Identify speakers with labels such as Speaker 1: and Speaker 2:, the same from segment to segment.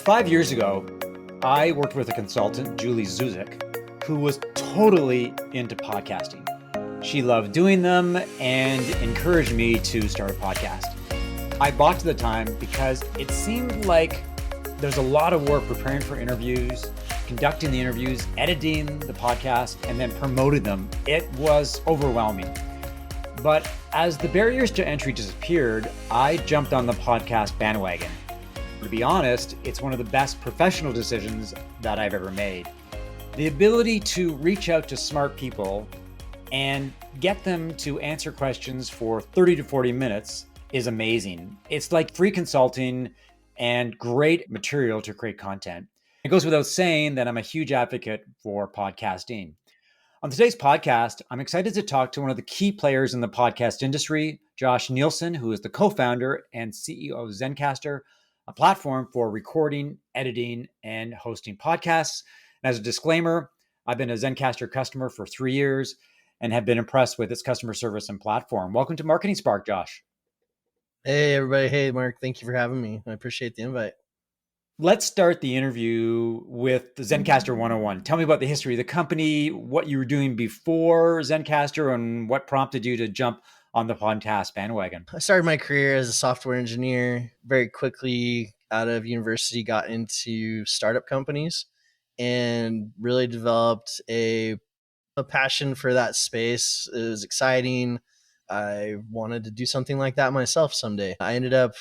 Speaker 1: 5 years ago, I worked with a consultant, Julie Zuzik, who was totally into podcasting. She loved doing them and encouraged me to start a podcast. I balked at the time because it seemed like there's a lot of work preparing for interviews, conducting the interviews, editing the podcast, and then promoting them. It was overwhelming. But as the barriers to entry disappeared, I jumped on the podcast bandwagon. To be honest, it's one of the best professional decisions that I've ever made. The ability to reach out to smart people and get them to answer questions for 30 to 40 minutes is amazing. It's like free consulting and great material to create content. It goes without saying that I'm a huge advocate for podcasting. On today's podcast, I'm excited to talk to one of the key players in the podcast industry, Josh Nielsen, who is the co-founder and CEO of Zencastr, a platform for recording, editing, and hosting podcasts. And as a disclaimer, I've been a Zencastr customer for 3 years and have been impressed with its customer service and platform. Welcome to Marketing Spark, Josh.
Speaker 2: Hey, everybody. Hey, Mark. Thank you for having me. I appreciate the invite.
Speaker 1: Let's start the interview with the Zencastr 101. Tell me about the history of the company, what you were doing before Zencastr, and what prompted you to jump on the podcast bandwagon.
Speaker 2: I started my career as a software engineer. Very quickly out of university, got into startup companies and really developed a passion for that space. It was exciting. I wanted to do something like that myself someday. I ended up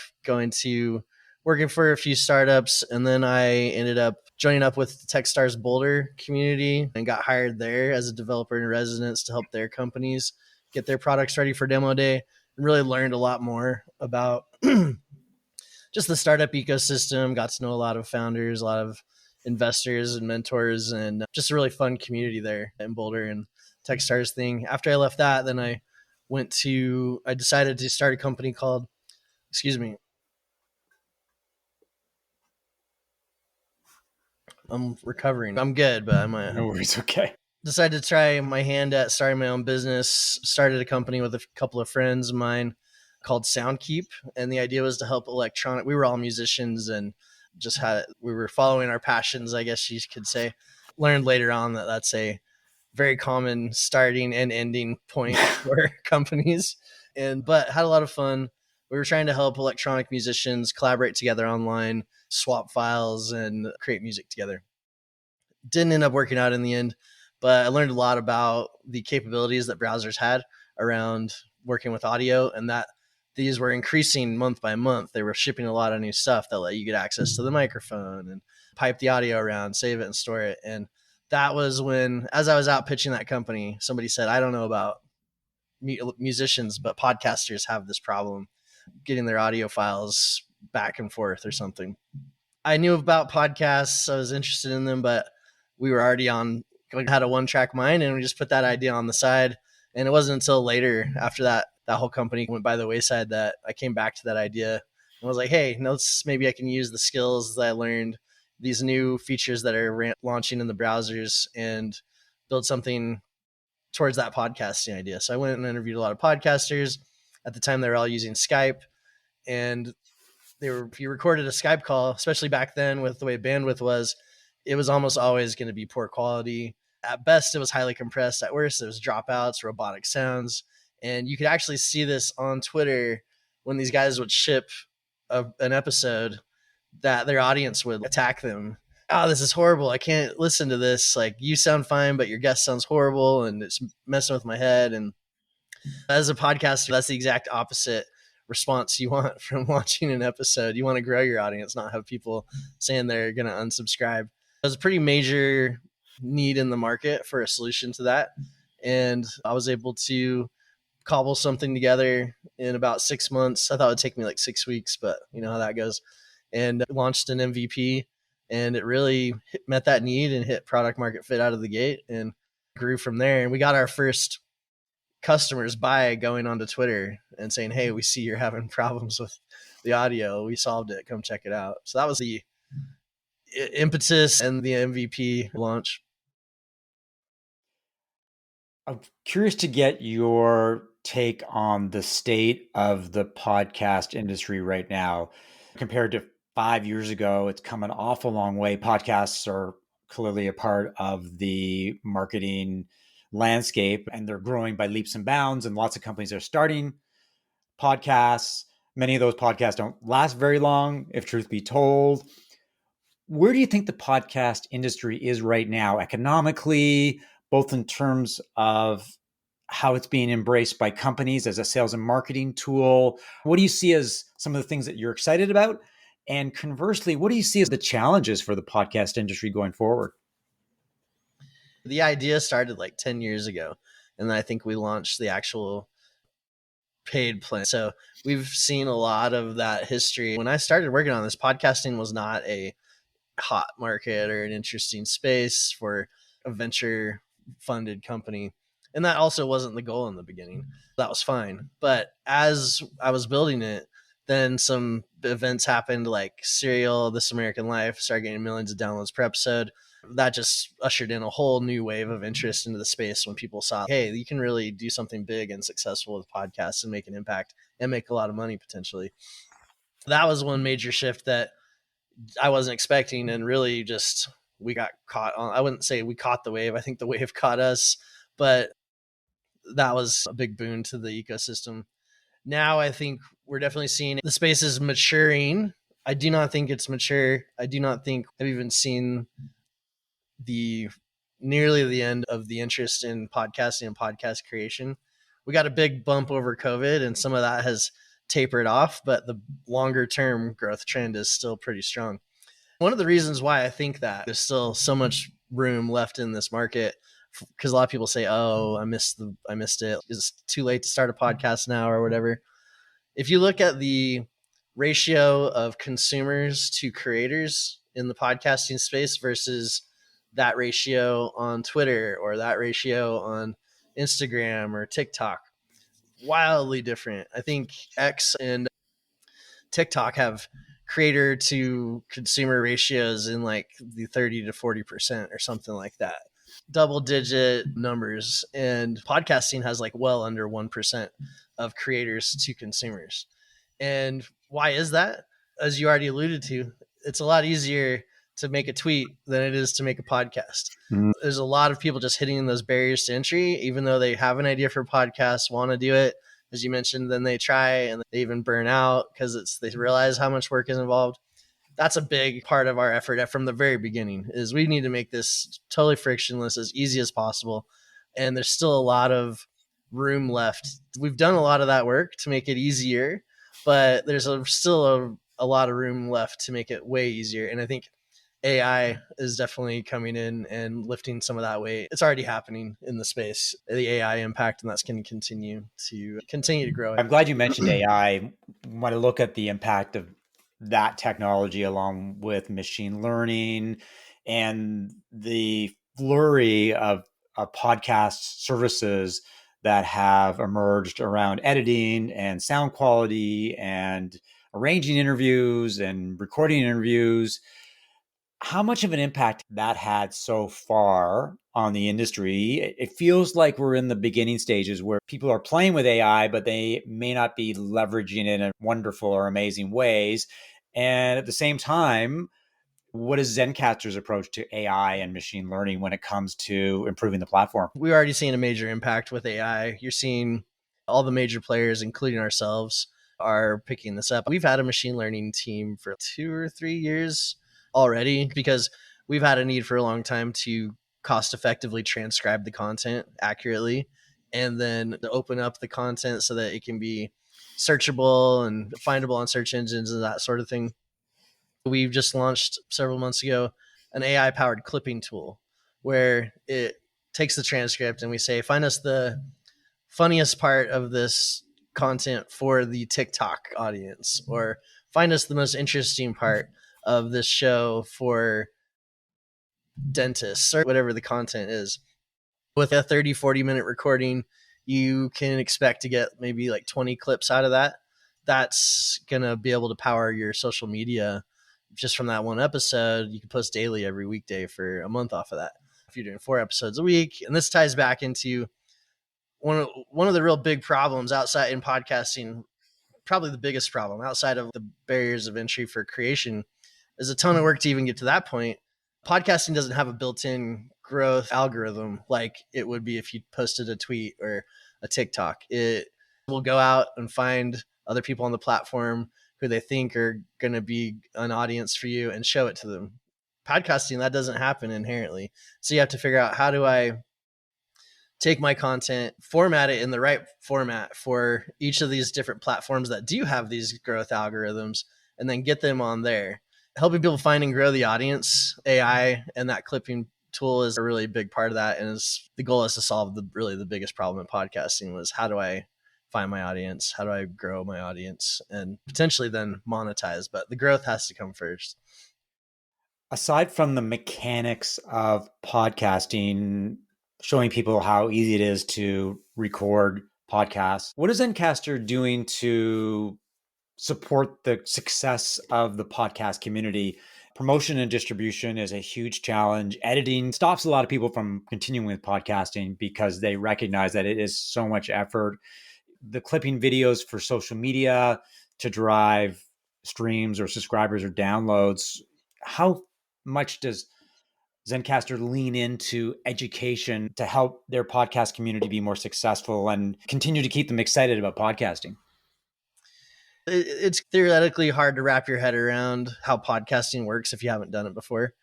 Speaker 2: working for a few startups, and then I ended up joining up with the Techstars Boulder community and got hired there as a developer in residence to help their companies get their products ready for demo day, and really learned a lot more about just the startup ecosystem, got to know a lot of founders, a lot of investors and mentors, and just a really fun community there in Boulder and Techstars thing. After I left that, then I decided to start a company called, I'm recovering. I'm good, but I might.
Speaker 1: No worries. Okay.
Speaker 2: Decided to try my hand at starting my own business. Started a company with a couple of friends of mine called Soundkeep, and the idea was to help electronic. We were all musicians and we were following our passions, I guess you could say. Learned later on that that's a very common starting and ending point for companies, but had a lot of fun. We were trying to help electronic musicians collaborate together online, swap files, and create music together. Didn't end up working out in the end, but I learned a lot about the capabilities that browsers had around working with audio, and that these were increasing month by month. They were shipping a lot of new stuff that let you get access to the microphone and pipe the audio around, save it, and store it. And that was when, as I was out pitching that company, somebody said, I don't know about musicians, but podcasters have this problem getting their audio files back and forth or something. I knew about podcasts. I was interested in them, but we were already had a one-track mind, and we just put that idea on the side. And it wasn't until later, after that whole company went by the wayside, that I came back to that idea and was like, hey, maybe I can use the skills that I learned, these new features that are launching in the browsers, and build something towards that podcasting idea. So I went and interviewed a lot of podcasters. At the time, they were all using Skype, and if you recorded a Skype call, especially back then with the way bandwidth was, it was almost always going to be poor quality. At best, it was highly compressed. At worst, it was dropouts, robotic sounds. And you could actually see this on Twitter when these guys would ship an episode, that their audience would attack them. Oh, this is horrible. I can't listen to this. Like, you sound fine, but your guest sounds horrible, and it's messing with my head. And as a podcaster, that's the exact opposite response you want from watching an episode. You want to grow your audience, not have people saying they're going to unsubscribe. There's a pretty major need in the market for a solution to that. And I was able to cobble something together in about 6 months. I thought it would take me like 6 weeks, but you know how that goes. And launched an MVP, and it really met that need and hit product market fit out of the gate and grew from there. And we got our first customers by going onto Twitter and saying, hey, we see you're having problems with the audio. We solved it. Come check it out. So that was the impetus and the MVP launch.
Speaker 1: I'm curious to get your take on the state of the podcast industry right now compared to 5 years ago. It's come an awful long way. Podcasts are clearly a part of the marketing landscape, and they're growing by leaps and bounds. And lots of companies are starting podcasts. Many of those podcasts don't last very long, if truth be told. Where do you think the podcast industry is right now, economically, both in terms of how it's being embraced by companies as a sales and marketing tool? What do you see as some of the things that you're excited about? And conversely, what do you see as the challenges for the podcast industry going forward?
Speaker 2: The idea started like 10 years ago, and then I think we launched the actual paid plan. So we've seen a lot of that history. When I started working on this, podcasting was not a hot market or an interesting space for a venture funded company. And that also wasn't the goal in the beginning. That was fine. But as I was building it, then some events happened like Serial, This American Life, started getting millions of downloads per episode. That just ushered in a whole new wave of interest into the space when people saw, hey, you can really do something big and successful with podcasts and make an impact and make a lot of money potentially. That was one major shift that I wasn't expecting, and really just we got caught on. I wouldn't say we caught the wave. I think the wave caught us, but that was a big boon to the ecosystem. Now I think we're definitely seeing the space is maturing. I do not think it's mature. I do not think I've even seen the nearly the end of the interest in podcasting and podcast creation. We got a big bump over COVID, and some of that has tapered off, but the longer term growth trend is still pretty strong. One of the reasons why I think that there's still so much room left in this market, because a lot of people say, "Oh, I missed it. It's too late to start a podcast now," or whatever. If you look at the ratio of consumers to creators in the podcasting space versus that ratio on Twitter or that ratio on Instagram or TikTok, wildly different. I think X and TikTok have creator to consumer ratios in like the 30 to 40% or something like that. Double digit numbers. And podcasting has like well under 1% of creators to consumers. And why is that? As you already alluded to, it's a lot easier to make a tweet than it is to make a podcast.
Speaker 1: Mm.
Speaker 2: There's a lot of people just hitting those barriers to entry, even though they have an idea for podcasts, want to do it, as you mentioned, then they try and they even burn out because they realize how much work is involved. That's a big part of our effort from the very beginning is we need to make this totally frictionless, as easy as possible. And there's still a lot of room left. We've done a lot of that work to make it easier, but there's still a lot of room left to make it way easier. And I think AI is definitely coming in and lifting some of that weight. It's already happening in the space, the AI impact, and that's going to continue to grow.
Speaker 1: I'm glad you mentioned AI. When I look at the impact of that technology along with machine learning and the flurry of podcast services that have emerged around editing and sound quality and arranging interviews and recording interviews, how much of an impact that had so far on the industry? It feels like we're in the beginning stages where people are playing with AI, but they may not be leveraging it in wonderful or amazing ways. And at the same time, what is Zencastr's approach to AI and machine learning when it comes to improving the platform?
Speaker 2: We've already seen a major impact with AI. You're seeing all the major players, including ourselves, are picking this up. We've had a machine learning team for 2 or 3 years already because we've had a need for a long time to cost effectively transcribe the content accurately and then to open up the content so that it can be searchable and findable on search engines and that sort of thing. We've just launched several months ago an AI powered clipping tool where it takes the transcript and we say, find us the funniest part of this content for the TikTok audience, or find us the most interesting part of this show for dentists, or whatever the content is. With a 30-40 minute recording, you can expect to get maybe like 20 clips out of that. That's going to be able to power your social media just from that one episode. You can post daily every weekday for a month off of that if you're doing 4 episodes a week. And this ties back into one of the real big problems outside in podcasting probably the biggest problem outside of the barriers of entry for creation. There's a ton of work to even get to that point. Podcasting doesn't have a built-in growth algorithm like it would be if you posted a tweet or a TikTok. It will go out and find other people on the platform who they think are going to be an audience for you and show it to them. Podcasting, that doesn't happen inherently. So you have to figure out, how do I take my content, format it in the right format for each of these different platforms that do have these growth algorithms, and then get them on there. Helping people find and grow the audience, AI and that clipping tool is a really big part of that. And the goal is to solve the biggest problem in podcasting was, how do I find my audience? How do I grow my audience and potentially then monetize? But the growth has to come first.
Speaker 1: Aside from the mechanics of podcasting, showing people how easy it is to record podcasts, what is Zencastr doing to support the success of the podcast community? Promotion and distribution is a huge challenge. Editing stops a lot of people from continuing with podcasting because they recognize that it is so much effort. The clipping videos for social media to drive streams or subscribers or downloads. How much does Zencastr lean into education to help their podcast community be more successful and continue to keep them excited about podcasting?
Speaker 2: It's theoretically hard to wrap your head around how podcasting works if you haven't done it before.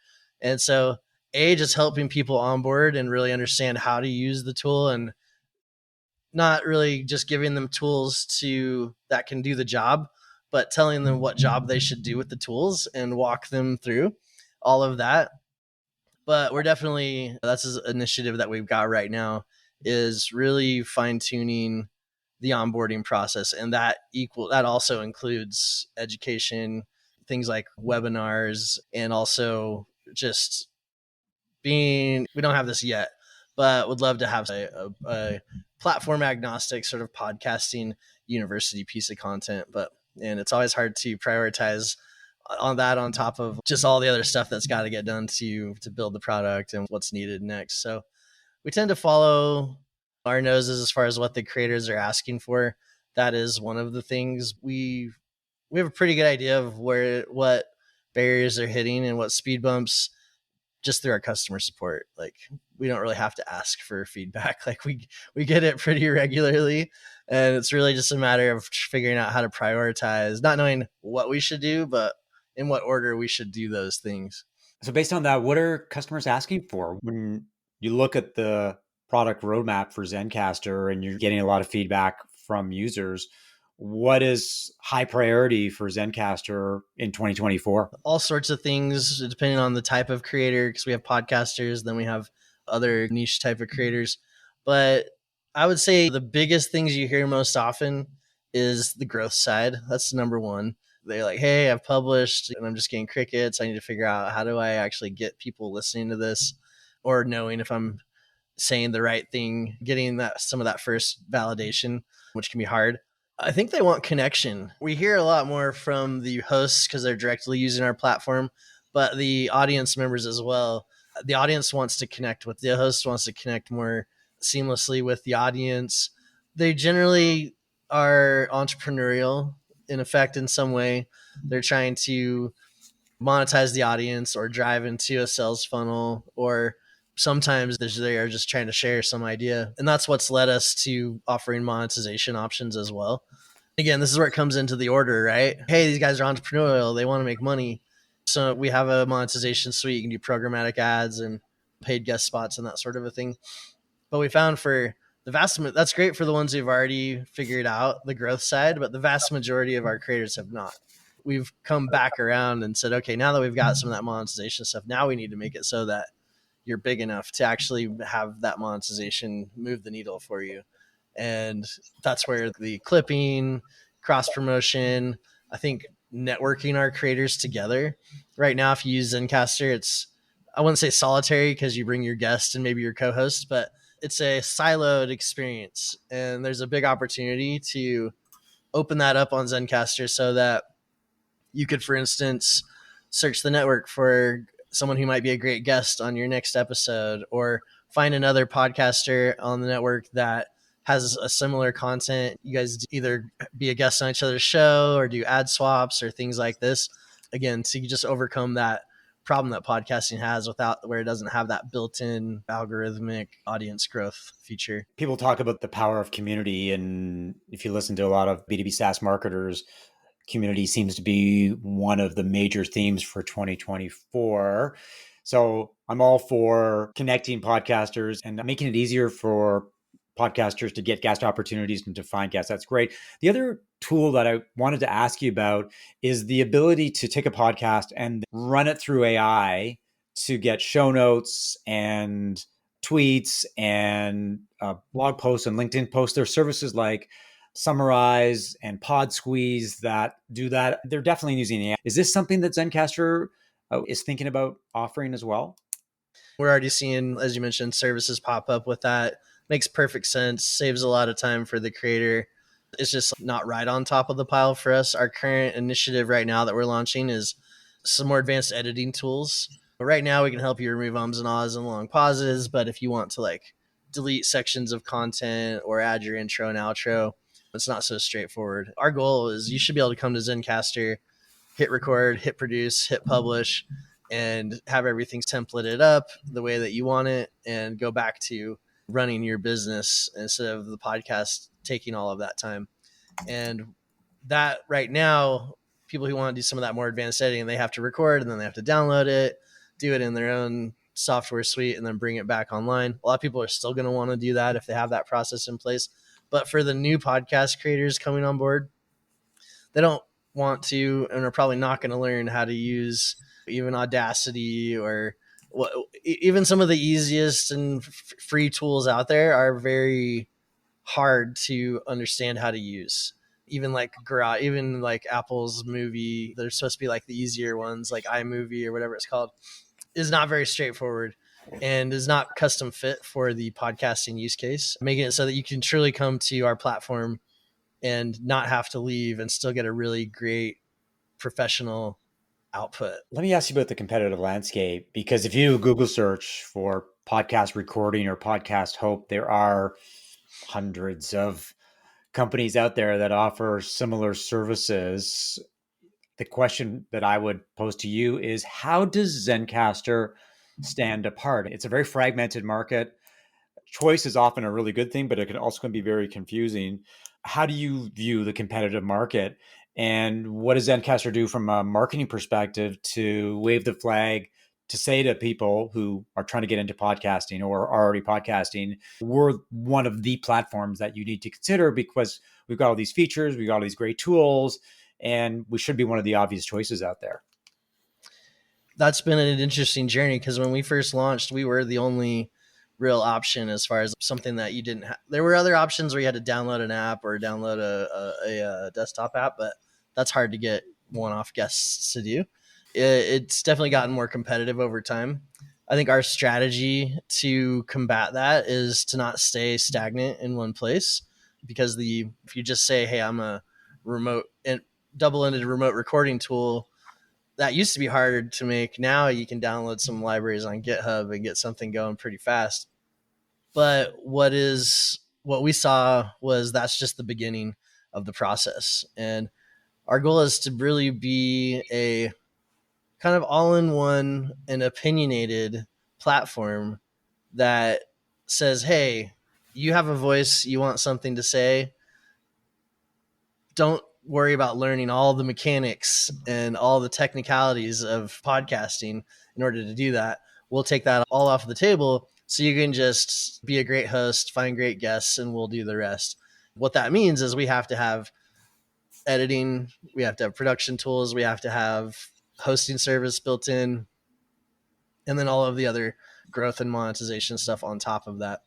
Speaker 2: And so, just helping people on board and really understand how to use the tool, and not really just giving them tools that can do the job, but telling them what job they should do with the tools and walk them through all of that. But that's an initiative that we've got right now, is really fine tuning the onboarding process. And that also includes education, things like webinars, and also just we don't have this yet, but would love to have a platform agnostic sort of podcasting university piece of content. And it's always hard to prioritize on that on top of just all the other stuff that's got to get done to build the product and what's needed next. So we tend to follow our noses as far as what the creators are asking for. That is one of the things we have a pretty good idea of what barriers are hitting and what speed bumps, just through our customer support. Like, we don't really have to ask for feedback. Like, we get it pretty regularly, and it's really just a matter of figuring out how to prioritize, not knowing what we should do, but in what order we should do those things.
Speaker 1: So based on that, what are customers asking for? When you look at the product roadmap for Zencastr and you're getting a lot of feedback from users, what is high priority for Zencastr in 2024?
Speaker 2: All sorts of things, depending on the type of creator, because we have podcasters, then we have other niche type of creators. But I would say the biggest things you hear most often is the growth side. That's number one. They're like, hey, I've published and I'm just getting crickets. I need to figure out, how do I actually get people listening to this, or knowing if I'm saying the right thing, getting some of that first validation, which can be hard. I think they want connection. We hear a lot more from the hosts because they're directly using our platform, but the audience members as well. The audience wants to connect with the host, wants to connect more seamlessly with the audience. They generally are entrepreneurial in effect in some way. They're trying to monetize the audience or drive into a sales funnel, or sometimes they are just trying to share some idea. And that's what's led us to offering monetization options as well. Again, this is where it comes into the order, right? Hey, these guys are entrepreneurial. They want to make money. So we have a monetization suite. You can do programmatic ads and paid guest spots and that sort of a thing. But we found for that's great for the ones who've already figured out the growth side, but the vast majority of our creators have not. We've come back around and said, okay, now that we've got some of that monetization stuff, now we need to make it so that you're big enough to actually have that monetization move the needle for you. And that's where the clipping, cross promotion, I think networking our creators together. Right now, if you use Zencastr, I wouldn't say solitary because you bring your guest and maybe your co-host, but it's a siloed experience. And there's a big opportunity to open that up on Zencastr so that you could, for instance, search the network for someone who might be a great guest on your next episode, or find another podcaster on the network that has a similar content, you guys either be a guest on each other's show or do ad swaps or things like this. Again, so you just overcome that problem that podcasting has without where it doesn't have that built-in algorithmic audience growth feature.
Speaker 1: People talk about the power of community, and if you listen to a lot of B2B SaaS marketers, community seems to be one of the major themes for 2024. So I'm all for connecting podcasters and making it easier for podcasters to get guest opportunities and to find guests. That's great. The other tool that I wanted to ask you about is the ability to take a podcast and run it through AI to get show notes and tweets and blog posts and LinkedIn posts. There are services like Summarize and Pod Squeeze that do that. They're definitely using AI. Is this something that Zencastr is thinking about offering as well?
Speaker 2: We're already seeing, as you mentioned, services pop up with that. Makes perfect sense, saves a lot of time for the creator. It's just not right on top of the pile for us. Our current initiative right now that we're launching is some more advanced editing tools. But right now we can help you remove ums and ahs and long pauses. But if you want to like delete sections of content or add your intro and outro, it's not so straightforward. Our goal is you should be able to come to Zencastr, hit record, hit produce, hit publish, and have everything templated up the way that you want it and go back to running your business instead of the podcast taking all of that time. And that right now, people who want to do some of that more advanced editing, they have to record and then they have to download it, do it in their own software suite, and then bring it back online. A lot of people are still going to want to do that if they have that process in place. But for the new podcast creators coming on board, they don't want to and are probably not going to learn how to use even Audacity or what, even some of the easiest and free tools out there are very hard to understand how to use. Even like even like Apple's movie, they're supposed to be like the easier ones, like iMovie or whatever it's called, is not very straightforward and is not custom fit for the podcasting use case, making it so that you can truly come to our platform and not have to leave and still get a really great professional output.
Speaker 1: Let me ask you about the competitive landscape, because if you do a Google search for podcast recording or podcast hope, there are hundreds of companies out there that offer similar services. The question that I would pose to you is, how does Zencastr stand apart? It's a very fragmented market. Choice is often a really good thing, but it can also be very confusing. How do you view the competitive market? And what does Zencastr do from a marketing perspective to wave the flag, to say to people who are trying to get into podcasting or are already podcasting, we're one of the platforms that you need to consider because we've got all these features, we've got all these great tools, and we should be one of the obvious choices out there?
Speaker 2: That's been an interesting journey because when we first launched, we were the only real option as far as something that you didn't have. There were other options where you had to download an app or download a desktop app, but that's hard to get one-off guests to do. It's definitely gotten more competitive over time. I think our strategy to combat that is to not stay stagnant in one place, because if you just say, hey, I'm a remote and double-ended remote recording tool, that used to be harder to make. Now you can download some libraries on GitHub and get something going pretty fast. But what we saw was that's just the beginning of the process. And our goal is to really be a kind of all-in-one and opinionated platform that says, hey, you have a voice, you want something to say, don't worry about learning all the mechanics and all the technicalities of podcasting in order to do that. We'll take that all off the table so you can just be a great host, find great guests, and we'll do the rest. What that means is we have to have editing, we have to have production tools, we have to have hosting service built in, and then all of the other growth and monetization stuff on top of that.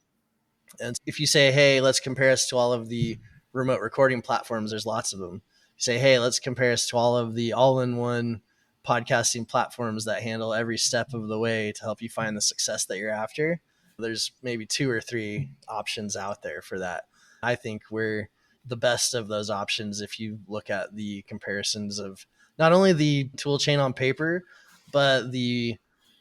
Speaker 2: And if you say, hey, let's compare us to all of the remote recording platforms, there's lots of them. You say, hey, let's compare us to all of the all-in-one podcasting platforms that handle every step of the way to help you find the success that you're after. There's maybe 2 or 3 options out there for that. I think we're the best of those options if you look at the comparisons of not only the tool chain on paper, but the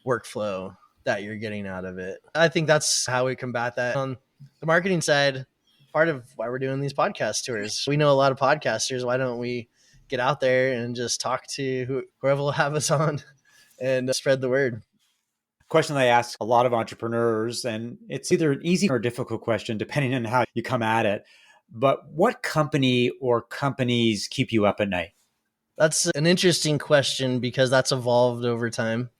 Speaker 2: workflow that you're getting out of it. I think that's how we combat that. On the marketing side, part of why we're doing these podcast tours. We know a lot of podcasters. Why don't we get out there and just talk to whoever will have us on and spread the word?
Speaker 1: Question that I ask a lot of entrepreneurs, and it's either an easy or a difficult question depending on how you come at it. But what company or companies keep you up at night?
Speaker 2: That's an interesting question because that's evolved over time.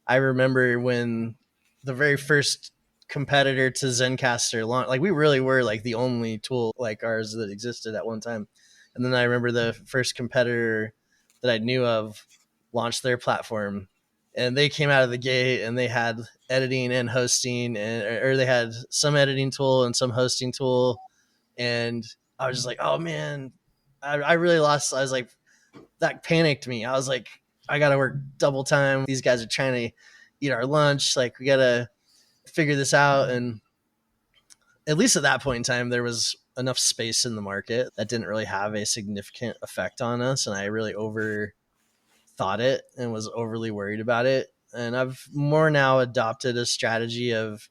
Speaker 2: I remember when the very first competitor to Zencastr launched, like we really were like the only tool like ours that existed at one time. And then I remember the first competitor that I knew of launched their platform, and they came out of the gate and they had editing and hosting, and or they had some editing tool and some hosting tool. And I was just like, oh man, I really lost. I was like, that panicked me. I was like, I got to work double time. These guys are trying to eat our lunch. Like, we got to figure this out. And at least at that point in time, there was enough space in the market that didn't really have a significant effect on us. And I really overthought it and was overly worried about it. And I've more now adopted a strategy of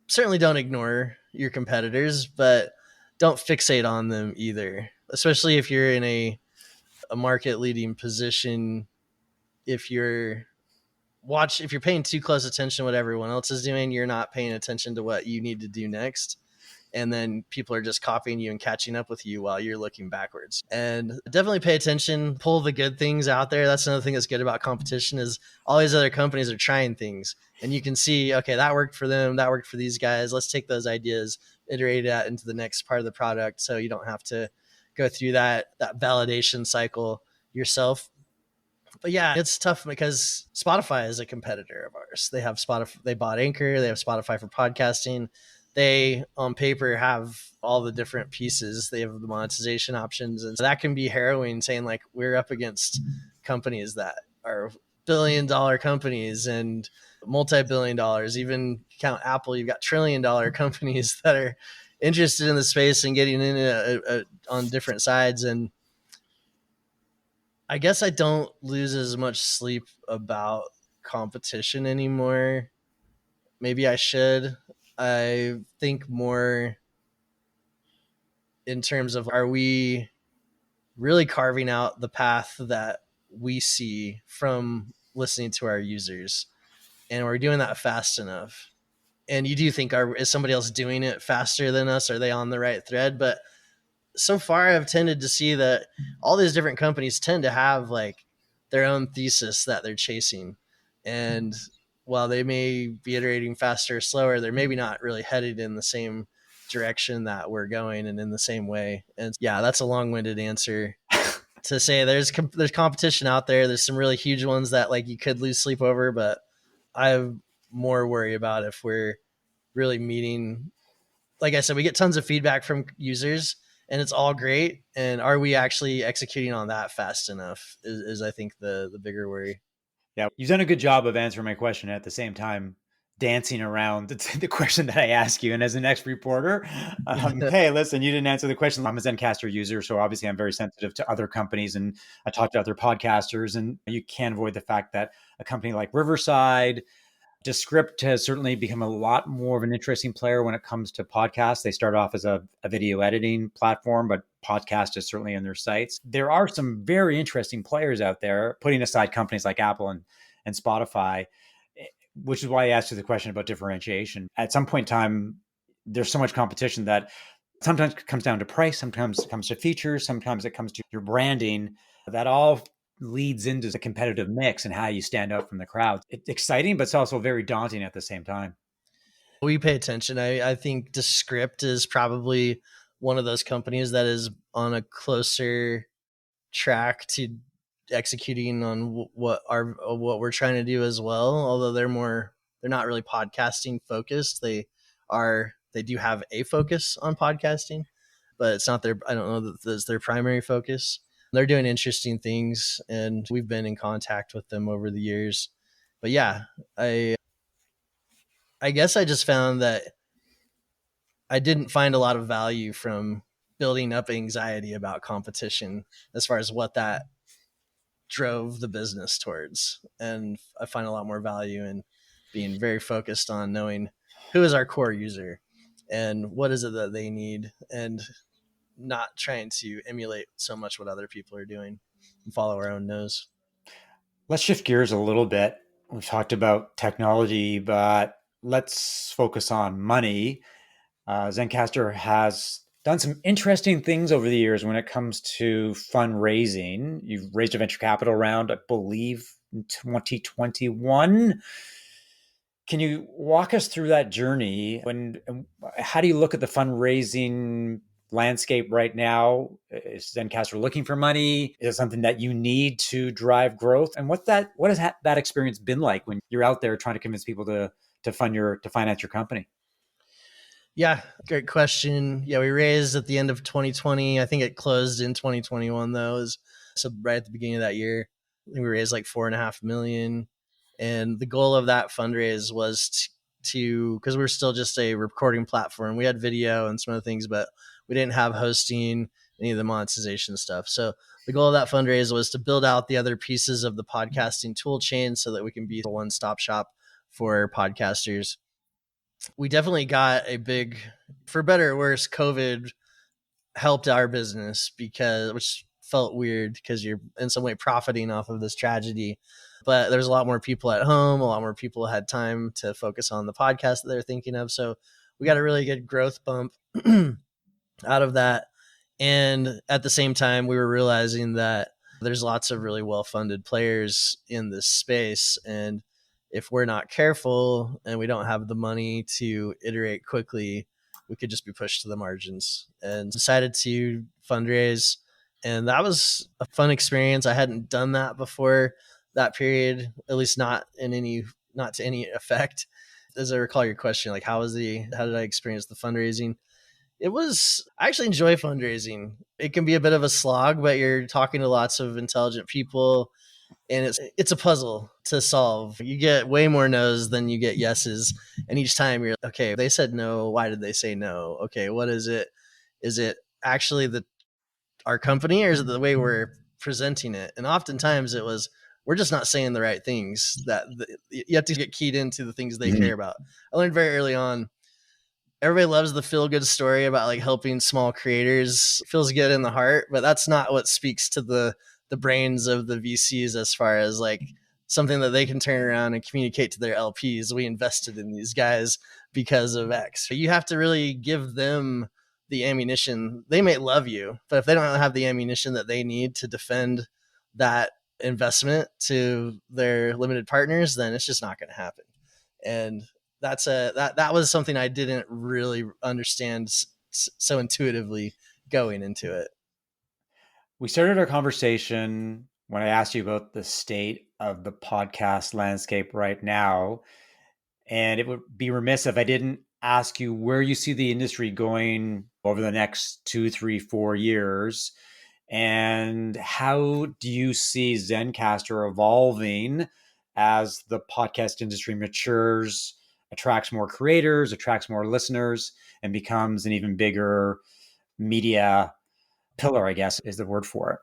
Speaker 2: certainly don't ignore your competitors, but don't fixate on them either, especially if you're in a market leading position. If you're if you're paying too close attention to what everyone else is doing, you're not paying attention to what you need to do next. And then people are just copying you and catching up with you while you're looking backwards. And definitely pay attention, pull the good things out there. That's another thing that's good about competition is all these other companies are trying things. And you can see, okay, that worked for them, that worked for these guys. Let's take those ideas, iterate that into the next part of the product so you don't have to go through that validation cycle yourself. But yeah, it's tough because Spotify is a competitor of ours. They have Spotify, they bought Anchor, they have Spotify for podcasting. They on paper have all the different pieces. They have the monetization options, and so that can be harrowing saying like we're up against companies that are $1 billion companies and multi-billion dollars. Even count Apple, you've got $1 trillion companies that are interested in the space and getting in on different sides. And I guess I don't lose as much sleep about competition anymore. Maybe I should. I think more in terms of, are we really carving out the path that we see from listening to our users? And we're doing that fast enough. And you do think, is somebody else doing it faster than us? Are they on the right thread? But so far I've tended to see that all these different companies tend to have like their own thesis that they're chasing. And while they may be iterating faster or slower, they're maybe not really headed in the same direction that we're going and in the same way. And yeah, that's a long-winded answer to say there's competition out there. There's some really huge ones that like you could lose sleep over, but I have more worry about if we're really meeting, like I said, we get tons of feedback from users and it's all great. And are we actually executing on that fast enough is I think the bigger worry.
Speaker 1: Yeah, you've done a good job of answering my question at the same time dancing around the question that I ask you. And as an ex-reporter, hey, listen, you didn't answer the question. I'm a Zencastr user, so obviously I'm very sensitive to other companies, and I talk to other podcasters, and you can't avoid the fact that a company like Riverside, Descript has certainly become a lot more of an interesting player when it comes to podcasts. They start off as a video editing platform, but podcast is certainly in their sights. There are some very interesting players out there, putting aside companies like Apple and Spotify, which is why I asked you the question about differentiation. At some point in time, there's so much competition that sometimes it comes down to price, sometimes it comes to features, sometimes it comes to your branding. That all leads into the competitive mix and how you stand out from the crowd. It's exciting, but it's also very daunting at the same time.
Speaker 2: We pay attention. I think Descript is probably one of those companies that is on a closer track to executing on what we're trying to do as well. Although they're not really podcasting focused. They do have a focus on podcasting, but it's not their, I don't know that that's their primary focus. They're doing interesting things and we've been in contact with them over the years. But yeah, I guess I just found that I didn't find a lot of value from building up anxiety about competition as far as what that drove the business towards. And I find a lot more value in being very focused on knowing who is our core user and what is it that they need, and not trying to emulate so much what other people are doing and follow our own nose.
Speaker 1: Let's shift gears a little bit. We've talked about technology, but let's focus on money. Zencastr has done some interesting things over the years when it comes to fundraising. You've raised a venture capital round, I believe, in 2021. Can you walk us through that journey? How do you look at the fundraising landscape right now? Is Zencastr looking for money? Is it something that you need to drive growth? And what has that experience been like when you're out there trying to convince people to finance your company?
Speaker 2: Yeah, great question. Yeah, we raised at the end of 2020. I think it closed in 2021 though. So right at the beginning of that year, we raised like 4.5 million. And the goal of that fundraise was to because we were still just a recording platform. We had video and some other things, but we didn't have hosting, any of the monetization stuff. So the goal of that fundraise was to build out the other pieces of the podcasting tool chain so that we can be a one-stop shop for podcasters. We definitely got a big, for better or worse, COVID helped our business which felt weird because you're in some way profiting off of this tragedy. But there's a lot more people at home, a lot more people had time to focus on the podcast that they're thinking of. So we got a really good growth bump out of that. And at the same time, we were realizing that there's lots of really well-funded players in this space. And if we're not careful and we don't have the money to iterate quickly, we could just be pushed to the margins, and decided to fundraise. And that was a fun experience. I hadn't done that before that period, at least not to any effect. As I recall your question, like how did I experience the fundraising? I actually enjoy fundraising. It can be a bit of a slog, but you're talking to lots of intelligent people, and it's a puzzle to solve. You get way more no's than you get yeses, and each time you're like, okay, they said no, why did they say no? Okay, what is it? Is it actually our company, or is it the way we're presenting it? And oftentimes it was, we're just not saying the right things. You have to get keyed into the things they care about. I learned very early on, everybody loves the feel good story about like helping small creators. It feels good in the heart, but that's not what speaks to the brains of the VCs as far as like something that they can turn around and communicate to their LPs. We invested in these guys because of X. So you have to really give them the ammunition. They may love you, but if they don't have the ammunition that they need to defend that investment to their limited partners, then it's just not going to happen. And that was something I didn't really understand so intuitively going into it.
Speaker 1: We started our conversation when I asked you about the state of the podcast landscape right now. And it would be remiss if I didn't ask you where you see the industry going over the next 2, 3, 4 years. And how do you see Zencastr evolving as the podcast industry matures, attracts more creators, attracts more listeners, and becomes an even bigger media pillar, I guess is the word for it?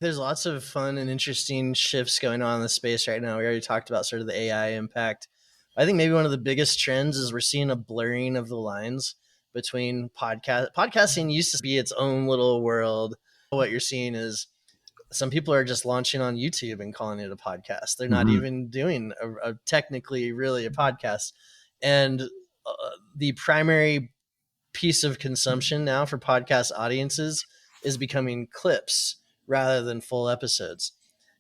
Speaker 2: There's lots of fun and interesting shifts going on in the space right now. We already talked about sort of the AI impact. I think maybe one of the biggest trends is we're seeing a blurring of the lines between podcasting used to be its own little world. What you're seeing is some people are just launching on YouTube and calling it a podcast. They're not even doing a technically really a podcast. And the primary piece of consumption now for podcast audiences is becoming clips rather than full episodes.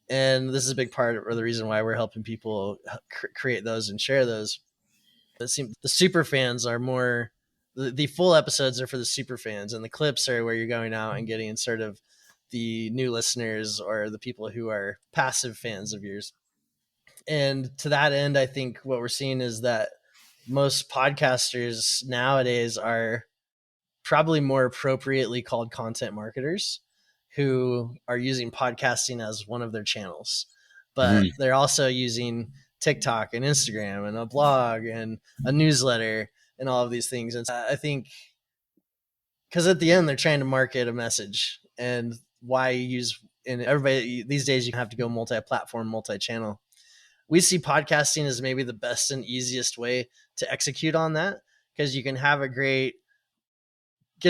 Speaker 2: And this is a big part of the reason why we're helping people create those and share those. It seems the super fans are more, the full episodes are for the super fans, and the clips are where you're going out and getting sort of the new listeners or the people who are passive fans of yours. And to that end, I think what we're seeing is that most podcasters nowadays are probably more appropriately called content marketers who are using podcasting as one of their channels, but they're also using TikTok and Instagram and a blog and a newsletter and all of these things. And I think because at the end they're trying to market a message, and why use, and everybody these days you have to go multi-platform, multi-channel. We see podcasting as maybe the best and easiest way to execute on that. because you can get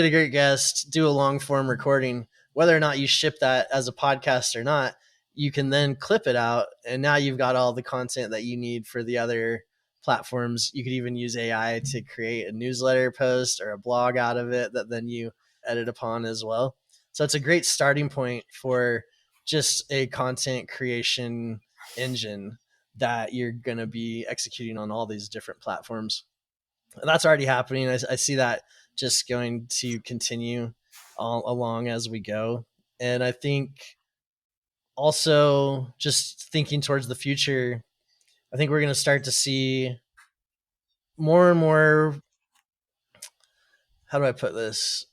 Speaker 2: a great guest, do a long form recording, whether or not you ship that as a podcast or not, you can then clip it out. And now you've got all the content that you need for the other platforms. You could even use AI to create a newsletter post or a blog out of it that then you edit upon as well. So it's a great starting point for just a content creation engine that you're going to be executing on all these different platforms. And that's already happening. I see that just going to continue all along as we go. And I think also just thinking towards the future, I think we're going to start to see more and more, how do I put this?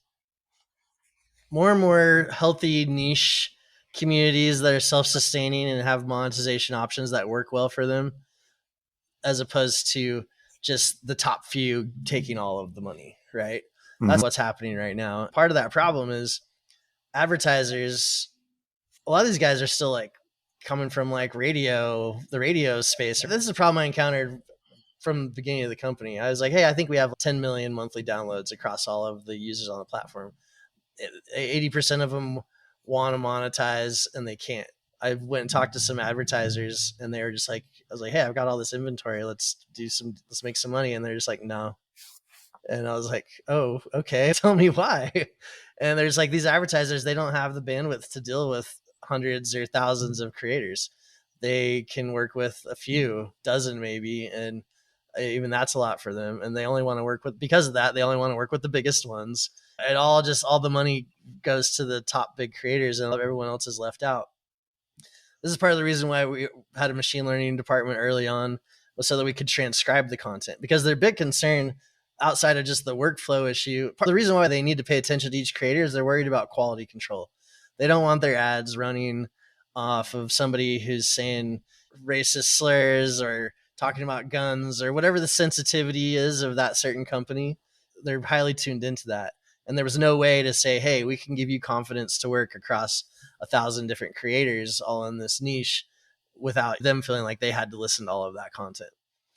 Speaker 2: More and more healthy niche communities that are self-sustaining and have monetization options that work well for them, as opposed to just the top few taking all of the money, right? Mm-hmm. That's what's happening right now. Part of that problem is advertisers, a lot of these guys are still like coming from like the radio space. This is a problem I encountered from the beginning of the company. I was like, hey, I think we have 10 million monthly downloads across all of the users on the platform. 80% of them want to monetize and they can't. I went and talked to some advertisers and they were just like, I was like, hey, I've got all this inventory. Let's make some money. And they're just like, no. And I was like, oh, okay. Tell me why. And there's like these advertisers, they don't have the bandwidth to deal with hundreds or thousands of creators. They can work with a few dozen maybe. And even that's a lot for them. And they only want to work with, because of that, they only want to work with the biggest ones. All the money goes to the top big creators and everyone else is left out. This is part of the reason why we had a machine learning department early on, was so that we could transcribe the content, because their big concern outside of just the workflow issue, part of the reason why they need to pay attention to each creator is they're worried about quality control. They don't want their ads running off of somebody who's saying racist slurs or talking about guns or whatever the sensitivity is of that certain company. They're highly tuned into that. And there was no way to say, hey, we can give you confidence to work across 1,000 different creators all in this niche without them feeling like they had to listen to all of that content.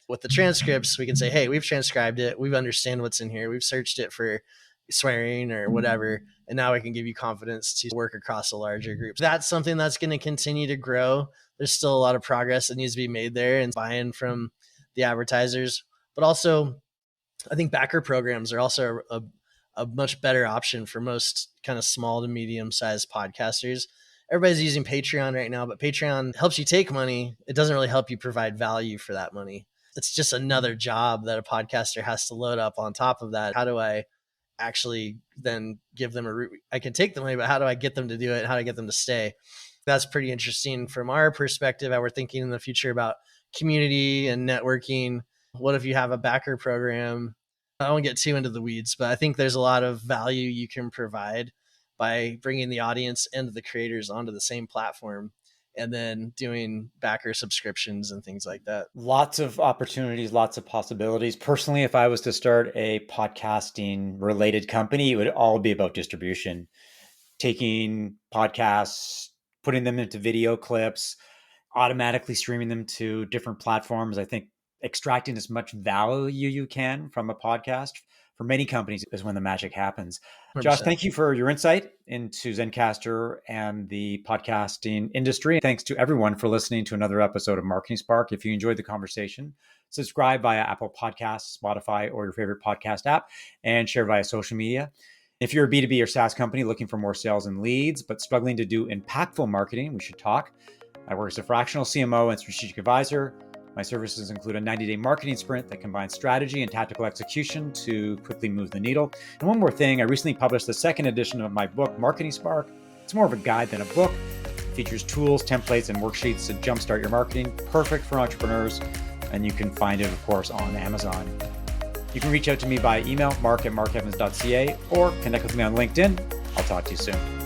Speaker 2: With the transcripts, we can say, hey, we've transcribed it. We understand what's in here. We've searched it for swearing or whatever. And now we can give you confidence to work across a larger group. That's something that's going to continue to grow. There's still a lot of progress that needs to be made there and buy-in from the advertisers. But also, I think backer programs are also a much better option for most kind of small to medium-sized podcasters. Everybody's using Patreon right now, but Patreon helps you take money. It doesn't really help you provide value for that money. It's just another job that a podcaster has to load up on top of that. How do I actually then give them I can take the money, but how do I get them to do it? How do I get them to stay? That's pretty interesting from our perspective, how we're thinking in the future about community and networking. What if you have a backer program? I won't get too into the weeds, but I think there's a lot of value you can provide by bringing the audience and the creators onto the same platform and then doing backer subscriptions and things like that.
Speaker 1: Lots of opportunities, lots of possibilities. Personally, if I was to start a podcasting related company, it would all be about distribution, taking podcasts, putting them into video clips, automatically streaming them to different platforms. I think extracting as much value you can from a podcast for many companies is when the magic happens. 100%. Josh, thank you for your insight into Zencastr and the podcasting industry. Thanks to everyone for listening to another episode of Marketing Spark. If you enjoyed the conversation, subscribe via Apple Podcasts, Spotify, or your favorite podcast app, and share via social media. If you're a B2B or SaaS company looking for more sales and leads, but struggling to do impactful marketing, we should talk. I work as a fractional CMO and strategic advisor. My services include a 90-day marketing sprint that combines strategy and tactical execution to quickly move the needle. And one more thing, I recently published the second edition of my book, Marketing Spark. It's more of a guide than a book. It features tools, templates, and worksheets to jumpstart your marketing. Perfect for entrepreneurs. And you can find it, of course, on Amazon. You can reach out to me by email, mark@markevans.ca, or connect with me on LinkedIn. I'll talk to you soon.